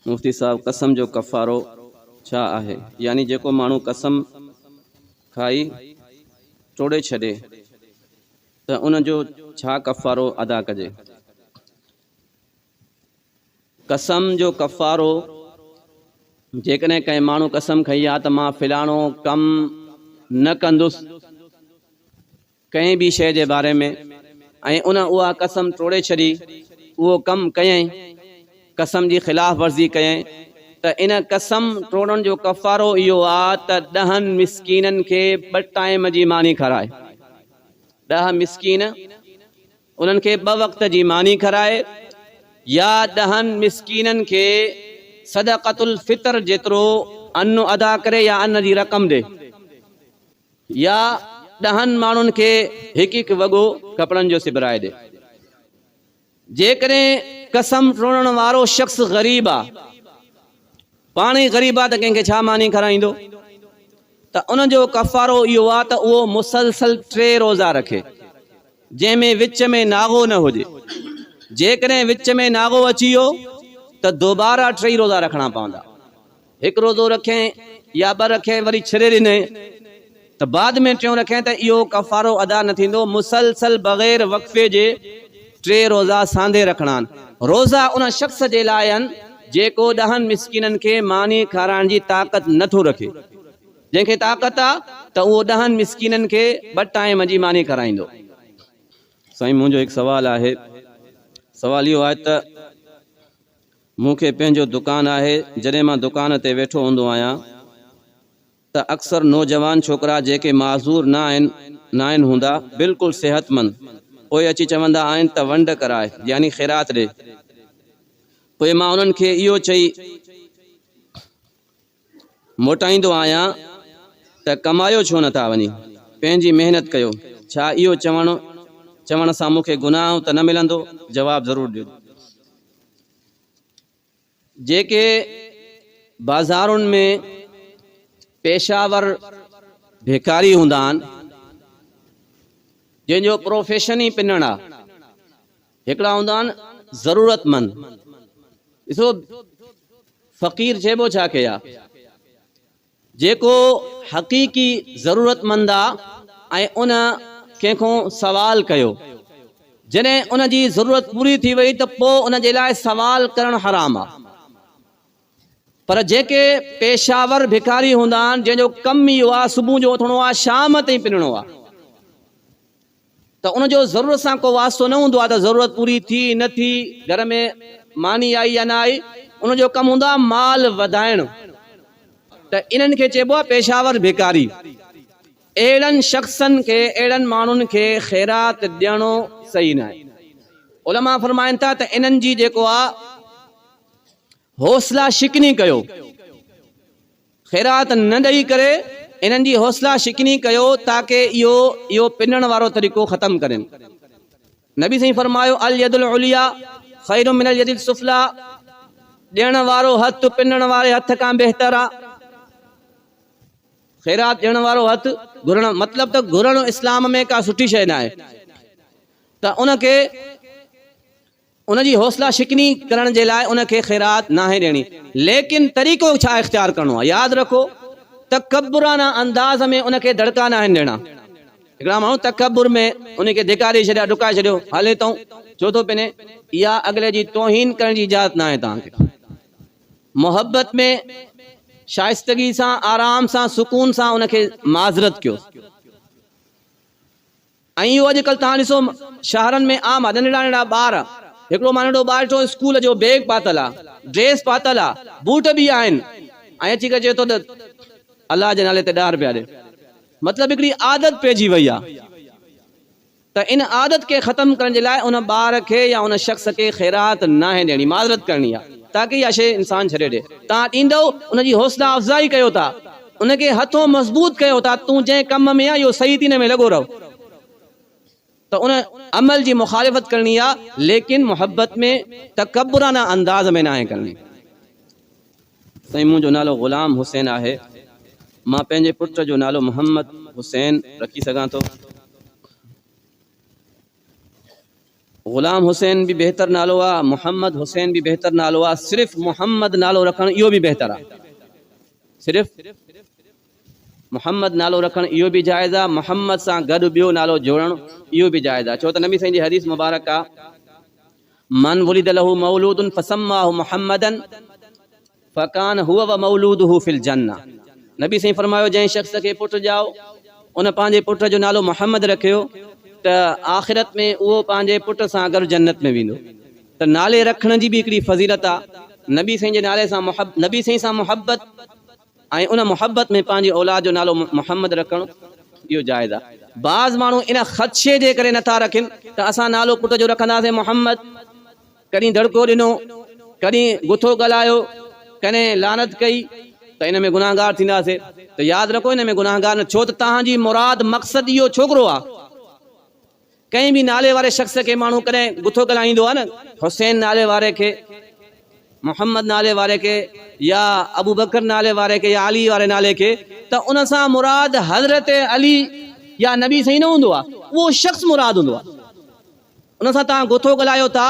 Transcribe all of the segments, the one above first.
मुफ्ती साहब कसम जो कफ़ारो छा आहे, यानी जेको माण्हू कसम खाई टोड़े छॾे त उन जो छा कफ़ारो अदा कजे। कसम जो कफ़ारो जेकॾहिं कंहिं माण्हू कसम खई आहे त मां फ़िलाणो कम न कंदुसि कंहिं बि शइ जे बारे में, ऐं उहा कसम टोड़े छॾी, उहो कमु कयईं, कसम जी ख़िलाफ़ वर्ज़ी कयईं, त इन कसम टोड़ण जो कफ़ारो इहो आहे त 10 मिस्कीननि खे 2 टाइम जी मानी खाराए। 10 मिस्कीन उन्हनि खे 2 वक़्त जी मानी खाराए, या 10 मिस्कीननि खे सदक़तुल फ़ितर जेतिरो अन्न अदा करे या अन्न जी रक़म ॾे, या 10 माण्हुनि खे हिकु वॻो कपिड़नि जो सिबराए ॾे। जेकॾहिं कसम टोड़ण वारो शख़्स ग़रीब आहे, पाण ई ग़रीब आहे, त कंहिंखे छा मानी खाराईंदो? त उन जो कफ़ारो इहो आहे त उहो मुसलसल 3 रोज़ा रखे, जंहिंमें विच में नागो न हुजे। जेकॾहिं विच में नागो अची वियो त दोबारा 3 रोज़ा रखणा पवंदा। 1 रोज़ो रखें या 2 रखें वरी छॾे ॾिने त बाद में 3 रखें त इहो कफ़ारो अदा न थींदो। मुसलसल बग़ैर वक़फ़े जे 3 रोज़ा सांधे रखणा आहिनि। रोज़ा उन शख़्स जे लाइ आहिनि जेको 10 मिस्कीननि खे मानी खाराइण जी ताक़त नथो रखे। जंहिंखे ताक़त आहे त उहो 10 मिस्कीननि खे 2 टाइम जी मानी खाराईंदो। साईं, मुंहिंजो हिकु सवाल आहे। सवाल इहो आहे त मूंखे पंहिंजो दुकानु आहे। जॾहिं मां दुकान ते वेठो हूंदो आहियां त अक्सर नौजवान छोकिरा जेके माज़ूर न आहिनि हूंदा, बिल्कुलु सेहतमंद, पोइ अची चवंदा आहिनि त वंड कराए, यानी ख़ैरात ॾे। पोइ मां उन्हनि खे इहो चई मोटाईंदो आहियां त कमायो छो नथा वञी, पंहिंजी महिनत कयो। छा इहो चवण सां मूंखे गुनाह त न मिलंदो? जवाबु ज़रूरु ॾियो। जेके बाज़ारुनि में पेशावर भिकारी हूंदा आहिनि, जंहिंजो प्रोफेशन ई पिनण आहे, हिकिड़ा हूंदा आहिनि ज़रूरतमंद। ॾिसो, फ़क़ीर चइबो छा खे आहे? जेको हक़ीक़ी ज़रूरतमंद आहे ऐं उन कंहिंखो सवाल कयो, जॾहिं उन जी ज़रूरत पूरी थी वई त पोइ उन जे लाइ सवाल करणु हराम आहे। पर जेके पेशावर भिकारी हूंदा आहिनि, जंहिंजो कमु इहो आहे सुबुह जो उथिणो आहे, शाम ताईं पिनणो आहे, त उनजो ज़रूरत सां को वास्तो न हूंदो आहे त ज़रूरत पूरी थी न थी, घर में मानी आई या न आई। उनजो कमु हूंदो आहे माल वधाइणु। त इन्हनि खे चइबो आहे पेशावर भिकारी। अहिड़नि शख़्सनि खे, अहिड़नि माण्हुनि खे ख़ैरात ॾियणो सही न आहे। उलमा फरमाइनि था त इन्हनि जी जेको आहे हौसला शिकनी कयो, ख़ैरात न ॾेई करे इन्हनि जी हौसला शिकनी कयो, ताकि इहो पिनण वारो तरीक़ो ख़तमु कनि। नबी साईं फरमायो, अल यदुल उलिया ख़ैरुम मिनल यदिल सुफ़ला, ॾियण वारो हथ पिनण वारे हथ खां बहितर आहे। ख़ैरात ॾियण वारो हथ घुरण, मतिलबु त घुरणु इस्लाम में का सुठी शइ न आहे। त उनखे उनजी हौसला शिकनी करण जे लाइ उनखे ख़ैरात नाहे ॾियणी। लेकिन तरीक़ो छा इख़्तियार करिणो आहे? यादि रखो, तकबुराना अंदाज़ में उनखे दड़का न आहिनि ॾियणा। हिकिड़ा माण्हू तकबुर में उनखे धिकारे छॾिया, डुकाए छॾियो, हले थो छो थो पिने, इहा अॻिले जी तौहीन करण जी इजाज़त न आहे तव्हांखे। मोहब्बत में शाइस्तगी सां, आराम सां, सुकून सां उनखे माज़रत कयो। ऐं इहो अॼुकल्ह तव्हां ॾिसो शहरनि में आम आहे। नंढड़ा नंढड़ा ॿार, हिकिड़ो मां नंढो ॿार ॾिठो, स्कूल जो बैग पातल आहे, ड्रेस पातल आहे, बूट बि आहिनि, ऐं अची करे चए थो त अलाह जे नाले ते 10 रुपया ॾे। मतिलबु हिकिड़ी आदत पइजी वई आहे। त इन आदत खे ख़तमु करण जे लाइ उन ॿार खे या उन शख़्स खे ख़ैरात नाहे ॾियणी, माज़रत करणी आहे, ताकि इहा शइ इंसान छॾे ॾे। तव्हां ॾींदव, उनजी हौसला अफ़ज़ाई कयो था, उनखे हथों मज़बूत कयो था, तूं जंहिं कम में आहे इहो सही थी, न में लॻो रहो। त उन अमल जी मुखालिफ़त करणी आहे, लेकिन मोहब्बत में तकबुराना अंदाज़ में नाहे करणी। साईं, मुंहिंजो नालो ग़ुलाम हुसैन आहे। मां पंहिंजे पुट जो नालो मोहम्मद हुसैन रखी सघां थो। ग़ुलाम हुसैन भी बहितर नालो आहे, मोहम्मद हुसैन भी बहितर नालो आहे, सिर्फ़ु मोहम्मद नालो रखणु इहो बि बहितर आहे। सिर्फ़ु मोहम्मद नालो रखणु इहो बि जाइज़ आहे, मोहम्मद सां गॾु ॿियो नालो जोड़णु इहो बि जाइज़ आहे। छो त नबी साईं जी हदीस मुबारक आहे, मन वुलिद लहू मौलूदुन फसम्माहु मुहम्मदन फ़कान हुव व मौलूदुहु फिल जन्नह। नबी साईं फरमायो, जंहिं शख़्स खे पुटु ॼाओ उन पंहिंजे पुट जो नालो मोहम्मद रखियो त आख़िरत में उहो पंहिंजे पुट सां गॾु जन्नत में वेंदो। त नाले रखण जी बि हिकिड़ी फज़ीलत आहे। नबी साईं जे नाले सां नबी साईं सां मुहबत ऐं उन मुहबत में पंहिंजी औलाद जो नालो मोहम्मद रखणु इहो जाइज़ आहे। बाज़ माण्हू इन ख़दशे जे करे नथा रखनि त असां नालो पुट जो रखंदासीं मोहम्मद, कॾहिं दड़को ॾिनो, कॾहिं गुथो ॻाल्हायो, कॾहिं लानत कई त इन में गुनाहगार थींदासीं। त यादि रखो, इन में गुनाहगार न, छो त तव्हांजी मुराद मक़सदु इहो छोकिरो आहे। कंहिं बि नाले वारे शख़्स खे माण्हू कॾहिं गुथो ॻाल्हाईंदो आहे न, हुसैन नाले वारे खे, मोहम्मद नाले वारे खे, या अबू बकर नाले वारे खे, या अली वारे नाले खे, त उन सां मुराद हज़रत अली या नबी साईं न हूंदो आहे, उहो शख़्स मुराद हूंदो आहे। उन सां तव्हां गुथो ॻाल्हायो था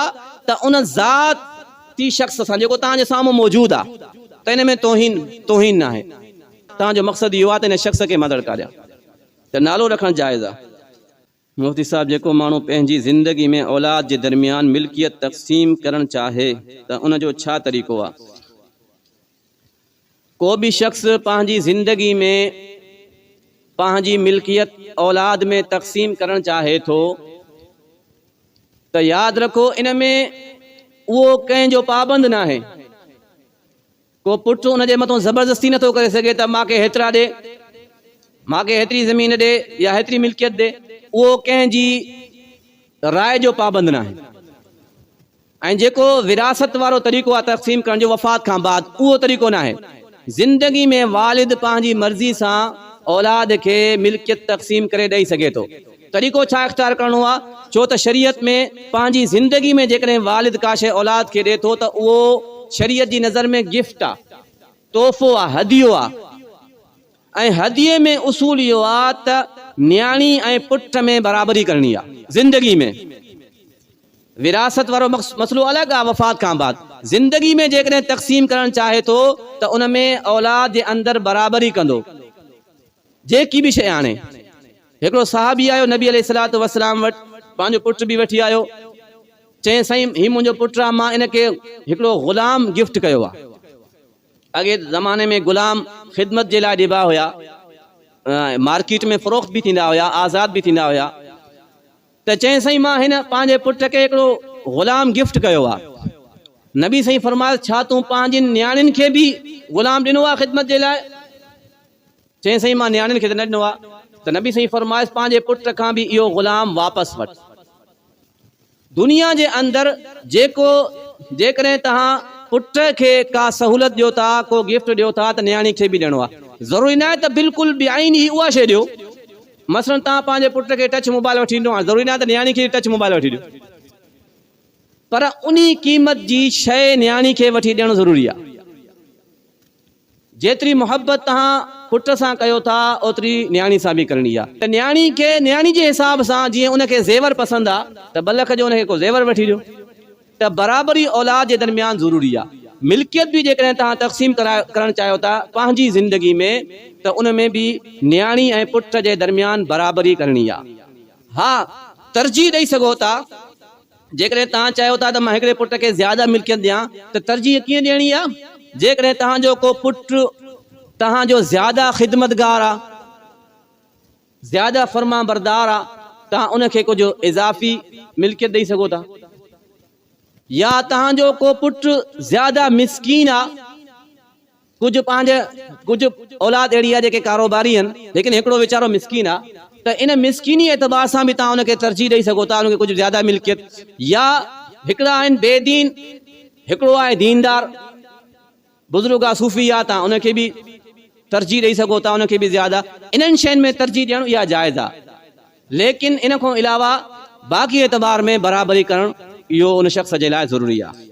त उन ज़ाती शख़्स सां जेको तव्हांजे साम्हूं मौजूदु आहे, त इन में तोहीन न आहे। तव्हांजो मक़सदु इहो आहे त इन शख़्स खे मदद करिया, त नालो रखणु जाइज़ आहे। मुफ़्ती साहब, जेको माण्हू पंहिंजी ज़िंदगी में औलाद जे दरमियान मिल्कियत तक़सीम करणु चाहे त उनजो छा तरीक़ो आहे? को बि शख़्स पंहिंजी ज़िंदगी में पंहिंजी मिल्कियत औलाद में तक़सीम करणु चाहे थो त यादि रखो, इन में उहो कंहिंजो पाबंद न आहे। को पुटु उनजे मथां ज़बरदस्ती नथो करे सघे त मूंखे हेतिरा ॾे, मूंखे हेतिरी ज़मीन ॾे या हेतिरी मिल्कियत ॾे। उहो कंहिंजी राय जो पाबंद न आहे। ऐं जेको विरासत वारो तरीक़ो आहे तक़सीम करण जो वफ़ात खां बाद, उहो तरीक़ो न आहे। ज़िंदगी में वालिद पंहिंजी मर्ज़ी सां औलाद खे मिल्कियत तक़सीम करे ॾेई सघे थो। तरीक़ो छा इख़्तियार करणो आहे? छो त शरीयत में पंहिंजी ज़िंदगी में जेकॾहिं वालिद का शइ औलाद खे ॾिए थो त उहो शरीयत जी नज़र में गिफ्ट आहे, तोहफ़ो आहे, हदियो आहे। ऐं हदीअ में उसूल इहो आहे त न्याणी ऐं पुट में बराबरी करणी आहे। ज़िंदगी में विरासत वारो मसलो अलॻि आहे, वफ़ात खां बाद ज़िंदगी में जेकॾहिं तक़सीम करणु चाहे थो त उन में औलाद जे अंदरि बराबरी कंदो, जेकी बि शइ आणे। हिकिड़ो सहाबी आयो नबी अलैहिस्सलातु वस्सलाम वटि, पंहिंजो पुटु बि वठी आयो, चई साईं हीउ मुंहिंजो पुटु आहे, मां इनखे हिकिड़ो ग़ुलाम गिफ्ट कयो आहे। अॻे ज़माने में ग़ुलाम ख़िदमत जे लाइ ॾिबा हुया, मार्केट में फ़रोख़्त बि थींदा हुया, आज़ाद बि थींदा हुया। त चई साईं मां हिन पंहिंजे पुट खे हिकिड़ो ग़ुलाम गिफ्ट कयो आहे। नबी साईं फरमायो, छा तूं पंहिंजी न्याणियुनि खे बि ग़ुलाम ॾिनो आहे ख़िदमत जे लाइ? चई साईं मां न्याणियुनि खे त न ॾिनो आहे। त नबी साईं फरमायो, पंहिंजे पुट खां बि इहो ग़ुलाम वापसि वठि। दुनिया जे अंदरि जेकॾहिं तव्हां पुट खे का सहूलियत ॾियो था, को गिफ्ट ॾियो था, त न्याणी खे बि ॾियणो आहे। ज़रूरी न आहे त बिल्कुलु बेआईन ई उहा शइ ॾियो। मसलन तव्हां पंहिंजे पुट खे टच मोबाइल वठी ॾिनो आहे, ज़रूरी न आहे त न्याणी खे टच मोबाइल वठी ॾियो, पर उन क़ीमत जी शइ न्याणी खे वठी ॾियणु ज़रूरी आहे। जेतिरी मुहबत तव्हां पुट सां कयो था, ओतिरी न्याणी सां बि करणी आहे। त न्याणी खे न्याणी जे हिसाब सां, जीअं उनखे ज़ेवर पसंदि आहे त 2 लख जो उनखे को ज़ेवर वठी ॾियो। त बराबरी औलाद जे दरमियान ज़रूरी आहे। मिल्कियत बि जेकॾहिं तव्हां तक़सीम करणु चाहियो था पंहिंजी ज़िंदगी में, त उन में बि न्याणी ऐं पुट जे दरमियान बराबरी करणी आहे। हा, तरजीह ॾेई सघो था। जेकॾहिं तव्हां चाहियो था त मां हिकिड़े पुट खे ज़्यादा मिल्कियत ॾियां, त तरजीह कीअं ॾियणी आहे? जेकॾहिं तव्हांजो को पुटु तव्हांजो ज़्यादा ख़िदमतगार आहे, ज़्यादा फर्मा बरदार आहे, तव्हां उनखे कुझु इज़ाफ़ी मिल्कियत ॾेई सघो था। या तव्हांजो को पुटु ज़्यादा मिसकीन आहे, कुझु औलाद अहिड़ी आहे जेके कारोबारी आहिनि, लेकिन हिकिड़ो वीचारो मिसकीन आहे, त इन मिसकीनी एतबार सां बि तव्हां उनखे तरजीह ॾेई सघो था, उनखे कुझु ज़्यादा मिल्कियत। या हिकिड़ा आहिनि बेदीन, हिकिड़ो आहे दीनदार, बुज़ुर्ग आहे, सूफ़ी आहे, तव्हां उनखे बि तरजीह ॾेई सघो था, उनखे बि ज़्यादा। इन्हनि शयुनि में तरजीह ॾियणु इहा जाइज़ आहे। लेकिन इन खां अलावा बाक़ी एतबार में बराबरी करणु इहो उन शख़्स जे लाइ ज़रूरी आहे।